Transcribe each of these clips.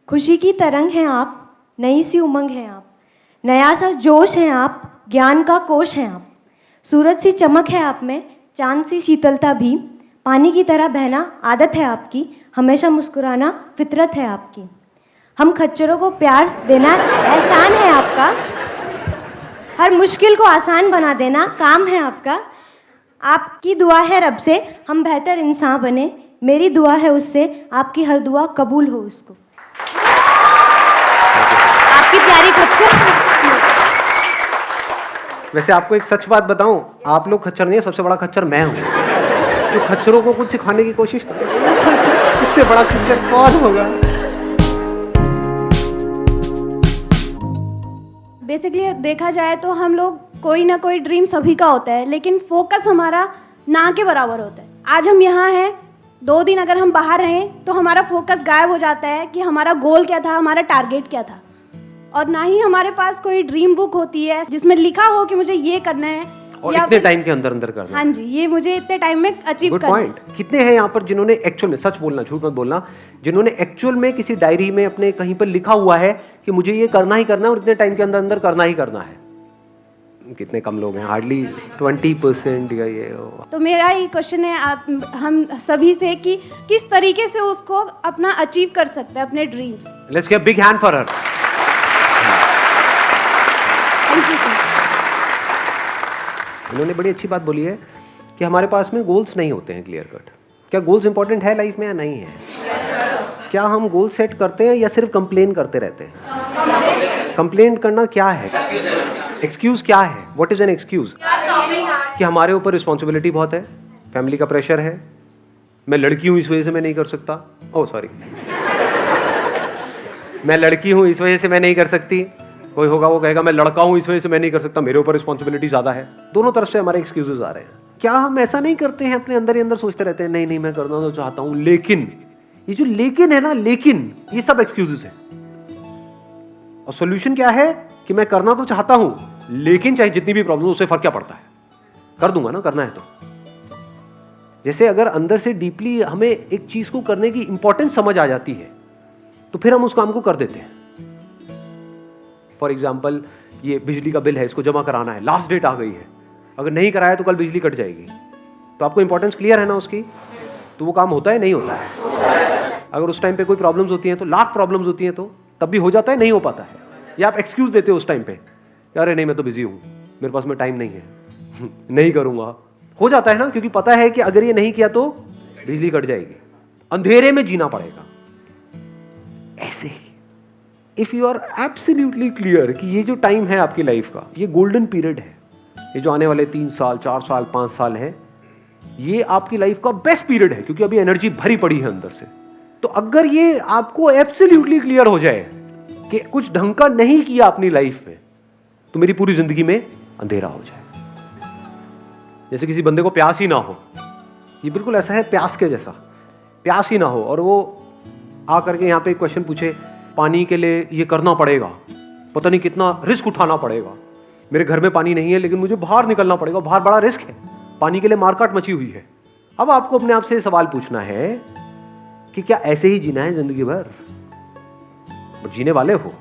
खुशी की तरंग हैं आप, नई सी उमंग हैं आप, नया सा जोश हैं आप, ज्ञान का कोश हैं आप, सूरज सी चमक है आप में, चांद सी शीतलता भी, पानी की तरह बहना आदत है आपकी, हमेशा मुस्कुराना फितरत है आपकी। हम खच्चरों को प्यार देना एहसान है आपका, हर मुश्किल को आसान बना देना काम है आपका। आपकी दुआ है रब से हम बेहतर इंसान बने, मेरी दुआ है उससे आपकी हर दुआ कबूल हो उसको। आपकी प्यारी खच्चर। वैसे आपको एक सच बात बताऊं, आप लोग खच्चर नहीं है, सबसे बड़ा खच्चर मैं हूं, जो खच्चरों को कुछ सिखाने की कोशिश करते हैं। इससे बड़ा खच्चर कौन होगा? बेसिकली देखा जाए तो हम लोग कोई ना कोई ड्रीम सभी का होता है, लेकिन फोकस हमारा ना के बराबर होता है। आज हम यहाँ हैं, 2 दिन अगर हम बाहर रहें तो हमारा फोकस गायब हो जाता है कि हमारा गोल क्या था, हमारा टारगेट क्या था। और ना ही हमारे पास कोई ड्रीम बुक होती है जिसमें लिखा हो कि मुझे ये करना है और इतने टाइम के अंदर अंदर करना है। हाँ जी, ये मुझे इतने टाइम में अचीव करना है। कितने हैं यहाँ पर जिन्होंने एक्चुअल में, सच बोलना झूठ मत बोलना, जिन्होंने एक्चुअल में किसी डायरी में अपने कहीं पर लिखा हुआ है कि मुझे ये करना ही करना है और इतने टाइम के अंदर अंदर करना ही करना है? कितने कम लोग हैं, हार्डली 20% या ये। तो मेरा ये क्वेश्चन है आप हम सभी से कि किस तरीके से उसको अपना अचीव कर सकते हैं अपने dreams. Let's give big hand for her. Thank you sir. इन्होंने बड़ी अच्छी बात बोली है कि हमारे पास में गोल्स नहीं होते हैं क्लियर कट। क्या गोल्स इंपॉर्टेंट है लाइफ में या नहीं है? क्या हम गोल सेट करते हैं या सिर्फ कंप्लेन करते रहते हैं? कंप्लेन करना क्या है? एक्सक्यूज क्या है? What is an excuse? कि हमारे ऊपर रिस्पॉन्सिबिलिटी बहुत है, फैमिली का प्रेशर है, मैं लड़की हूं इस वजह से मैं नहीं कर सकता, ओह सॉरी, मैं लड़की हूं इस वजह से मैं नहीं कर सकती, कोई होगा वो कहेगा मैं लड़का हूं इस वजह से मैं नहीं कर सकता, मेरे ऊपर रिस्पॉन्सिबिलिटी ज्यादा है। दोनों तरफ से हमारे एक्सक्यूजेस आ रहे हैं। क्या हम ऐसा नहीं करते हैं, अपने अंदर ही अंदर सोचते रहते हैं नहीं नहीं मैं करना तो चाहता हूं लेकिन, ये जो लेकिन है ना, लेकिन ये सब एक्सक्यूजेस है। और सॉल्यूशन क्या है कि मैं करना तो चाहता हूं लेकिन चाहे जितनी भी प्रॉब्लम, उससे फर्क क्या पड़ता है, कर दूंगा ना, करना है तो। जैसे अगर अंदर से डीपली हमें एक चीज को करने की इंपॉर्टेंस समझ आ जाती है तो फिर हम उस काम को कर देते हैं। फॉर एग्जाम्पल, ये बिजली का बिल है, इसको जमा कराना है, लास्ट डेट आ गई है, अगर नहीं कराया तो कल बिजली कट जाएगी। तो आपको इंपॉर्टेंस क्लियर है ना उसकी, तो वो काम होता है नहीं होता है? अगर उस टाइम पे कोई प्रॉब्लम्स होती हैं तो, लाख प्रॉब्लम्स होती हैं तो तब भी हो जाता है, नहीं हो पाता है? या आप एक्सक्यूज देते हो उस टाइम पे, अरे नहीं मैं तो बिजी हूं, मेरे पास में टाइम नहीं है नहीं करूंगा। हो जाता है ना, क्योंकि पता है कि अगर ये नहीं किया तो बिजली कट जाएगी, अंधेरे में जीना पड़ेगा। ऐसे ही if you are absolutely clear कि ये जो टाइम है आपकी लाइफ का, ये गोल्डन पीरियड है, ये जो आने वाले 3 साल 4 साल 5 साल है, ये आपकी लाइफ का बेस्ट पीरियड है, क्योंकि अभी एनर्जी भरी पड़ी है अंदर से। तो अगर ये आपको एब्सोल्युटली क्लियर हो जाए कि कुछ ढंग का नहीं किया अपनी लाइफ में, तो मेरी पूरी जिंदगी में अंधेरा हो जाए। जैसे किसी बंदे को प्यास ही ना हो, ये बिल्कुल ऐसा है प्यास के जैसा, प्यास ही ना हो और वो आकर के यहाँ पे क्वेश्चन पूछे, पानी के लिए ये करना पड़ेगा, पता नहीं कितना रिस्क उठाना पड़ेगा, मेरे घर में पानी नहीं है लेकिन मुझे बाहर निकलना पड़ेगा, बाहर बड़ा रिस्क है, पानी के लिए मारकाट मची हुई है। अब आपको अपने आप से सवाल पूछना है कि क्या ऐसे ही जीना है जिंदगी भर? जीने वाले हो,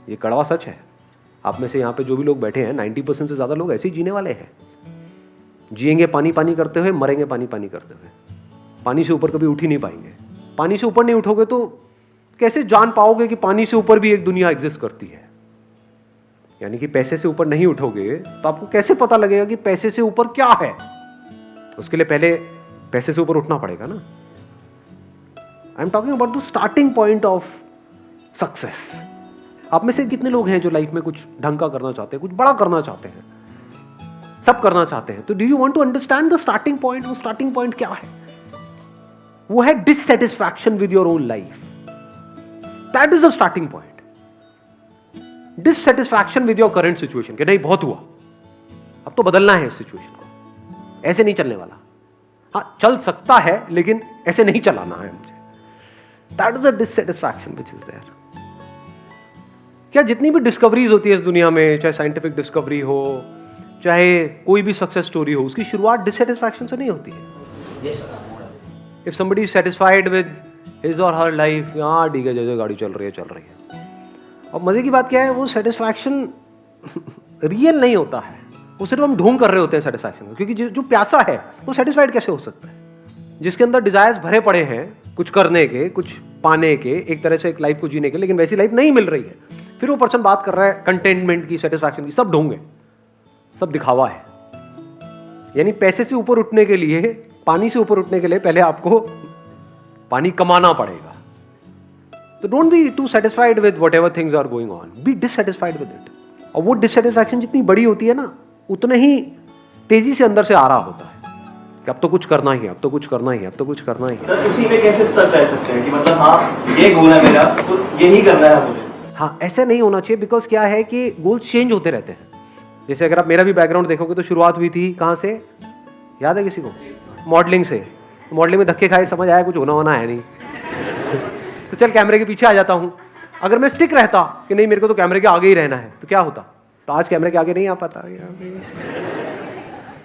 ये कड़वा सच है। आप में से यहाँ पे जो भी लोग बैठे हैं 90% से ज्यादा लोग ऐसे ही जीने वाले हैं। जिएंगे पानी पानी करते हुए, मरेंगे पानी पानी करते हुए, पानी से ऊपर कभी उठ ही नहीं पाएंगे। पानी से ऊपर नहीं उठोगे तो कैसे जान पाओगे कि पानी से ऊपर भी एक दुनिया एग्जिस्ट करती है? यानी कि पैसे से ऊपर नहीं उठोगे तो आपको कैसे पता लगेगा कि पैसे से ऊपर क्या है? उसके लिए पहले पैसे से ऊपर उठना पड़ेगा ना। I am talking about the starting point of success. आप में से कितने लोग हैं जो लाइफ में कुछ ढंग का करना चाहते हैं, कुछ बड़ा करना चाहते हैं, सब करना चाहते हैं? तो do you want to understand the starting point? वो स्टार्टिंग पॉइंट क्या है? वो है dissatisfaction with your own life. That is the starting point. Dissatisfaction with your current situation, कि नहीं बहुत हुआ, अब तो बदलना है इस सिचुएशन को, ऐसे नहीं चलने वाला। हाँ चल सकता है लेकिन ऐसे नहीं चलाना है मुझे। That is the dissatisfaction which is there. क्या जितनी भी डिस्कवरीज होती है इस दुनिया में, चाहे साइंटिफिक डिस्कवरी हो, चाहे कोई भी सक्सेस स्टोरी हो, उसकी शुरुआत डिससैटिस्फैक्शन से नहीं होती है। If somebody is satisfied with his और हर लाइफ, यहाँ ठीक है, जैसे गाड़ी चल रही है। और मज़े की बात क्या है, वो सेटिस्फैक्शन रियल नहीं होता है, वो सिर्फ हम ढोंग कर रहे होते हैं सेटिस्फैक्शन को। क्योंकि जो प्यासा है वो सेटिस्फाइड कैसे हो सकता है? जिसके अंदर डिजायर्स भरे पड़े हैं कुछ करने के, कुछ पाने के, एक तरह से एक लाइफ को जीने के, लेकिन वैसी लाइफ नहीं मिल रही है, फिर वो पर्सन बात कर रहा है कंटेनमेंट की, सेटिस्फैक्शन की। सब ढोंग है, सब दिखावा है। यानी पैसे से ऊपर उठने के लिए, पानी से ऊपर उठने के लिए पहले आपको पानी कमाना पड़ेगा। तो don't be too satisfied with whatever things are going on, be dissatisfied with it. और वो डिससेटिस्फैक्शन जितनी बड़ी होती है ना, उतने ही तेजी से अंदर से आ रहा होता है कि अब तो कुछ करना ही है, अब तो कुछ करना ही है, अब तो कुछ करना ही है। तो उसी में कैसे स्टक रह सकते हैं कि मतलब हाँ ये गोल है मेरा, तो यही करना है मुझे? हाँ, ऐसे नहीं होना चाहिए। बिकॉज क्या है कि गोल्स चेंज होते रहते हैं। जैसे अगर आप मेरा भी बैकग्राउंड देखोगे तो शुरुआत हुई थी कहाँ से, याद है किसी को? मॉडलिंग से। मॉडलिंग में धक्के खाए, समझ आया कुछ होना है नहीं तो चल कैमरे के पीछे आ जाता हूँ। अगर मैं स्टिक रहता कि नहीं मेरे को तो कैमरे के आगे ही रहना है, तो क्या होता? तो आज कैमरे के आगे नहीं आ पाता।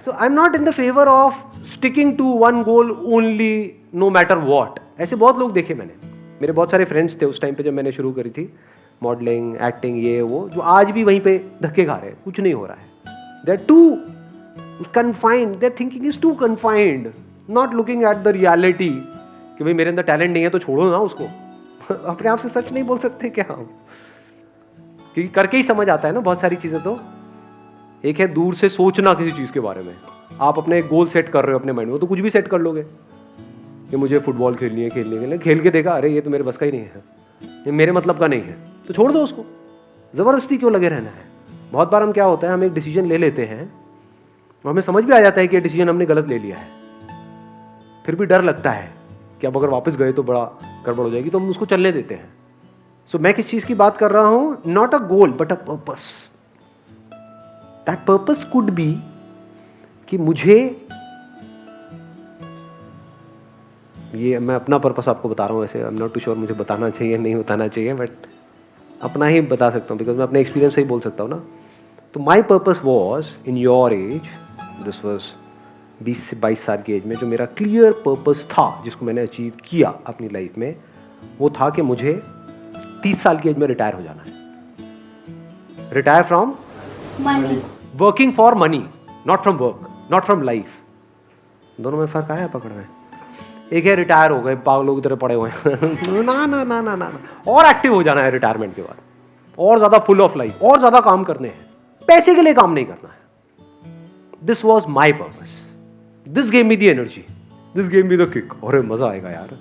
So I am not in the favour of sticking to one goal only, no matter what. ऐसे बहुत लोग देखे मैंने, मेरे बहुत सारे फ्रेंड्स थे उस टाइम पे जब मैंने शुरू करी थी मॉडलिंग, एक्टिंग, ये वो, जो आज भी वहीं पे धक्के खा रहे हैं, कुछ नहीं हो रहा है। They are too confined, their thinking is too confined, not looking at the reality कि भाई मेरे अंदर टैलेंट नहीं है तो छोड़ो ना उसको अपने आप से सच नहीं बोल सकते क्या हम? क्योंकि करके ही समझ आता है ना बहुत सारी चीजें। तो एक है दूर से सोचना किसी चीज के बारे में, आप अपने गोल सेट कर रहे हो अपने माइंड में, तो कुछ भी सेट कर लोगे कि मुझे फुटबॉल खेलनी है, खेलने के लिए खेल के देखा, अरे ये तो मेरे बस का ही नहीं है, ये मेरे मतलब का नहीं है, तो छोड़ दो उसको। जबरदस्ती क्यों लगे रहना है? बहुत बार हम क्या होता है, हम एक डिसीजन ले लेते हैं और हमें समझ भी आ जाता है कि ये डिसीजन हमने गलत ले लिया है, फिर भी डर लगता है कि अब अगर वापस गए तो बड़ा गड़बड़ हो जाएगी, तो हम उसको चलने देते हैं। सो मैं किस चीज की बात कर रहा हूं? Not a goal but a purpose. That purpose could be कि मुझे, ये मैं अपना पर्पस आपको बता रहा हूं, वैसे I am not too sure मुझे बताना चाहिए नहीं बताना चाहिए, बट अपना ही बता सकता हूं बिकॉज मैं अपने एक्सपीरियंस से ही बोल सकता हूं ना। तो my purpose was in your age, this was 20 से 22 साल की एज में, जो मेरा क्लियर पर्पस था जिसको मैंने अचीव किया अपनी लाइफ में, वो था कि मुझे 30 साल की एज में रिटायर हो जाना है। Retire from money, working for money, not from work, not from life. दोनों में फर्क आया पकड़ में? एक है रिटायर हो गए पागलों की तरह पड़े हुए हैं ना ना ना ना ना, और एक्टिव हो जाना है रिटायरमेंट के बाद, और ज्यादा फुल ऑफ लाइफ, और ज्यादा काम करने हैं, पैसे के लिए काम नहीं करना है। This was my purpose, this gave me the energy, this gave me the kick. और मजा आएगा यार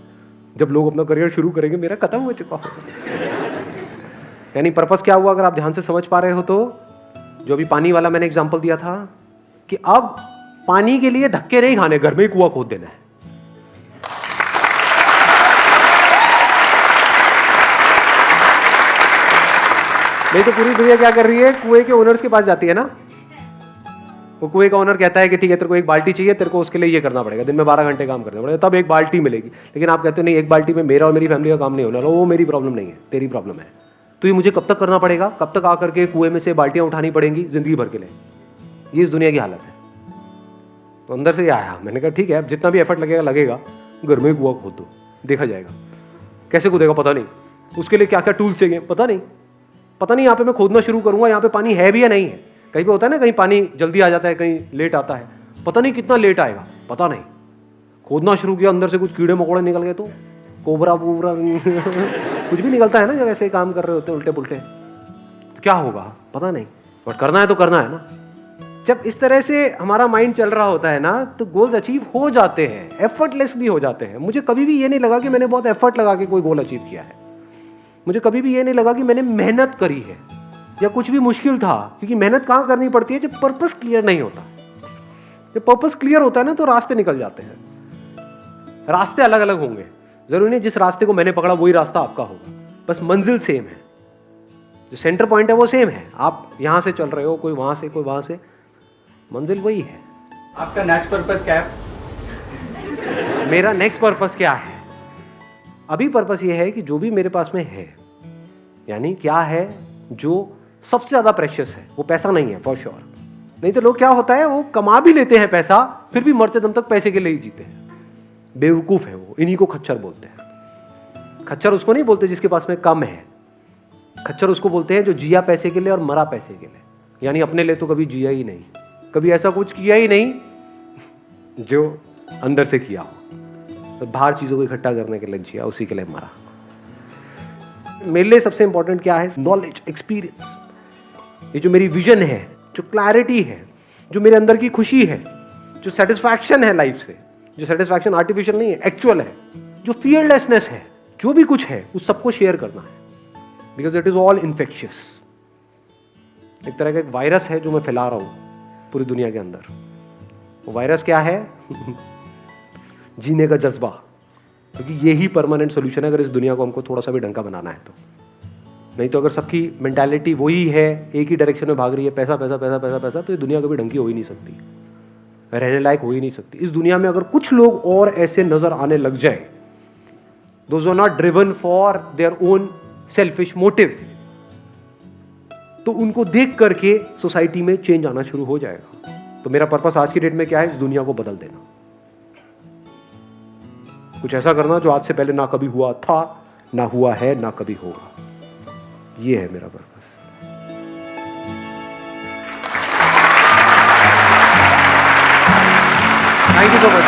जब लोग अपना करियर शुरू करेंगे, मेरा खत्म हो चुका हो। यानी पर्पस क्या हुआ अगर आप ध्यान से समझ पा रहे हो तो? जो अभी पानी वाला मैंने एग्जांपल दिया था कि अब पानी के लिए धक्के नहीं खाने, घर में ही कुआं खोद देना है। नहीं तो पूरी दुनिया क्या कर रही है, कुएं के ओनर्स के पास जाती है ना। वो कुएं का ओनर कहता है कि ठीक है तेरे को एक बाल्टी चाहिए, तेरे को उसके लिए ये करना पड़ेगा, दिन में 12 घंटे काम करना पड़ेगा, तब एक बाल्टी मिलेगी। लेकिन आप कहते हो नहीं, एक बाल्टी में मेरा और मेरी फैमिली का काम नहीं होना, वो मेरी प्रॉब्लम नहीं है, तेरी प्रॉब्लम है। तो ये मुझे कब तक करना पड़ेगा, कब तक आकर के कुएं में से बाल्टियां उठानी पड़ेंगी जिंदगी भर के लिए? ये इस दुनिया की हालत है। तो अंदर से आया, मैंने कहा ठीक है अब जितना भी एफर्ट लगेगा घर में कुआं खोद दो, देखा जाएगा। कैसे कूदेगा पता नहीं, उसके लिए क्या क्या टूल्स चाहिए पता नहीं। यहाँ पे मैं खोदना शुरू करूंगा, यहाँ पे पानी है भी या नहीं है। कहीं पे होता है ना, कहीं पानी जल्दी आ जाता है, कहीं लेट आता है, पता नहीं कितना लेट आएगा, पता नहीं। खोदना शुरू किया, अंदर से कुछ कीड़े मकोड़े निकल गए तो कोबरा वोबरा कुछ भी निकलता है ना जब ऐसे काम कर रहे होते उल्टे पुल्टे, तो क्या होगा पता नहीं, बट करना है तो करना है ना। जब इस तरह से हमारा माइंड चल रहा होता है ना, तो गोल्स अचीव हो जाते हैं, एफर्टलेसली हो जाते हैं। मुझे कभी भी ये नहीं लगा कि मैंने बहुत एफर्ट लगा के कोई गोल अचीव किया है, मुझे कभी भी ये नहीं लगा कि मैंने मेहनत करी है या कुछ भी मुश्किल था, क्योंकि मेहनत कहाँ करनी पड़ती है? जब पर्पस क्लियर नहीं होता। जब पर्पस क्लियर होता है ना, तो रास्ते निकल जाते हैं। रास्ते अलग अलग होंगे, जरूरी नहीं जिस रास्ते को मैंने पकड़ा वही रास्ता आपका होगा, बस मंजिल सेम है, जो सेंटर पॉइंट है वो सेम है। आप यहां से चल रहे हो, कोई वहां से कोई वहां से, मंजिल वही है। आपका नेक्स्ट पर्पस क्या है? मेरा नेक्स्ट पर्पस क्या है? अभी पर्पस ये है कि जो भी मेरे पास में है, यानी क्या है जो सबसे ज्यादा प्रेशियस है, वो पैसा नहीं है फॉर श्योर। नहीं तो लोग क्या होता है, वो कमा भी लेते हैं पैसा, फिर भी मरते दम तक पैसे के लिए ही जीते हैं। बेवकूफ है वो, इन्हीं को खच्चर बोलते हैं। खच्चर उसको नहीं बोलते जिसके पास में कम है, खच्चर उसको बोलते हैं जो जिया पैसे के लिए और मरा पैसे के लिए, यानी अपने लिए तो कभी जिया ही नहीं, कभी ऐसा कुछ किया ही नहीं जो अंदर से किया हो, तो बाहर चीजों को इकट्ठा करने के लिए जिया, उसी के लिए मरा। मेरे लिए सबसे इंपॉर्टेंट क्या है? Knowledge, experience. ये जो मेरी विजन है, जो क्लैरिटी है, जो मेरे अंदर की खुशी है, जो सेटिस्फैक्शन है लाइफ से, जो सेटिस्फैक्शन आर्टिफिशियल नहीं है, एक्चुअल है, जो फियरलेसनेस है, जो भी कुछ है उस सबको शेयर करना है, because it is all infectious. एक तरह का एक वायरस है जो मैं फैला रहा हूं पूरी दुनिया के अंदर। वो वायरस क्या है? जीने का जज्बा, क्योंकि यही परमानेंट सोल्यूशन है अगर इस दुनिया को हमको थोड़ा सा भी ढंग का बनाना है तो। नहीं तो अगर सबकी मेंटालिटी वही है, एक ही डायरेक्शन में भाग रही है, पैसा पैसा पैसा पैसा पैसा, तो ये दुनिया कभी ढंग की हो ही नहीं सकती, रहने लायक हो ही नहीं सकती। इस दुनिया में अगर कुछ लोग और ऐसे नजर आने लग जाए, those are not driven for their own selfish motive, तो उनको देख करके सोसाइटी में चेंज आना शुरू हो जाएगा। तो मेरा पर्पस आज की डेट में क्या है? इस दुनिया को बदल देना, कुछ ऐसा करना जो आज से पहले ना कभी हुआ था, ना हुआ है, ना कभी होगा। ये है मेरा purpose. Thank you so much.